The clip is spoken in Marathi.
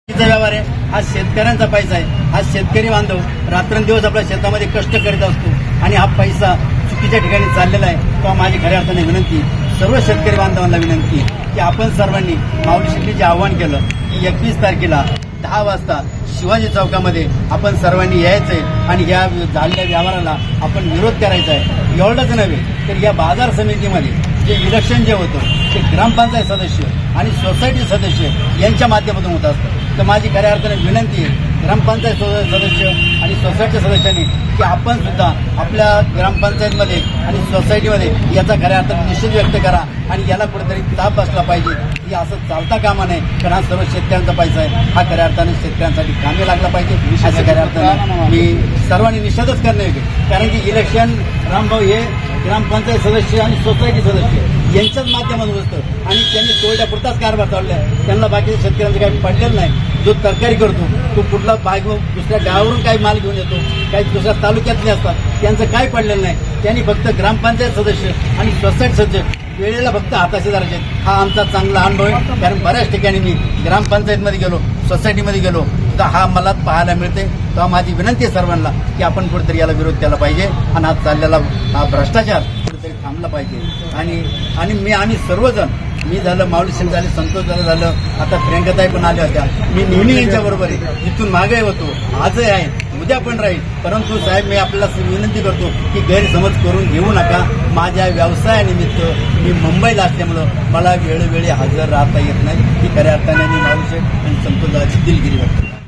व्यवहार आहे, हा शेतकऱ्यांचा पैसा आहे. हा शेतकरी बांधव रात्रंदिवस आपल्या शेतामध्ये कष्ट करीत असतो आणि हा पैसा चुकीच्या ठिकाणी चाललेला आहे. तेव्हा माझी खऱ्या अर्थाने विनंती, सर्व शेतकरी बांधवांना विनंती की आपण सर्वांनी माऊली शेट्टीचे आवाहन केलं की 21 तारखेला 10 वाजता शिवाजी चौकामध्ये आपण सर्वांनी यायचंय आणि या झालेल्या व्यवहाराला आपण विरोध करायचा आहे. एवढंच नव्हे तर या बाजार समितीमध्ये जे इलेक्शन जे होतं ते ग्रामपंचायत सदस्य आणि सोसायटी सदस्य यांच्या माध्यमातून होत असतं. तर माझी खऱ्या अर्थाने विनंती आहे ग्रामपंचायत सदस्य आणि सोसायटी सदस्यांनी की आपण सुद्धा आपल्या ग्रामपंचायतमध्ये आणि सोसायटीमध्ये याचा खऱ्या अर्थाने निषेध व्यक्त करा आणि याला कुठेतरी ताप बसला पाहिजे की असं चालता कामा नये. कारण हा सर्व शेतकऱ्यांचा पैसा आहे, हा खऱ्या अर्थाने शेतकऱ्यांसाठी कामी लागला पाहिजे असं खऱ्या अर्थाने मी सर्वांनी निषेधच करणे योग्य. कारण की इलेक्शन रामभाऊ हे ग्रामपंचायत सदस्य आणि सोसायटी सदस्य यांच्याच माध्यमातून असतं आणि त्यांनी तोडल्यापुरताच कारभार चाललाय. त्यांना बाकीच्या शेतकऱ्यांचं काही पडलेलं नाही. जो तरकारी करतो तो कुठला दुसऱ्या गावावरून काही माल घेऊन येतो, काही दुसऱ्या तालुक्यातले असतात, त्यांचं काही पडलेलं नाही. त्यांनी फक्त ग्रामपंचायत सदस्य आणि सोसायटी सदस्य वेळेला फक्त हाताशी धरायचे. हा आमचा चांगला अनुभव आहे. कारण बऱ्याच ठिकाणी मी ग्रामपंचायतमध्ये गेलो, सोसायटीमध्ये गेलो तर हा मला पाहायला मिळते. तेव्हा माझी विनंती आहे सर्वांना की आपण कुठेतरी याला विरोध केला पाहिजे आणि हा चाललेला हा भ्रष्टाचार कुठेतरी थांबला पाहिजे. आणि आम्ही सर्वजण, मी झालं, माऊली शेठ झाले, संतोष झालं, आता प्रियंकाताई पण आल्या होत्या. मी नेहमी यांच्याबरोबर आहे, इथून मागे होतो, आजही आहे, उद्या पण राहील. परंतु साहेब मी आपल्याला विनंती करतो की गैरसमज करून घेऊ नका. माझ्या व्यवसायानिमित्त मी मुंबईला असल्यामुळं मला वेळोवेळी हजर राहता येत नाही. ही खऱ्या अर्थाने मी माऊली शेठ आणि संतोष झाल्याची दिलगिरी वाटतो.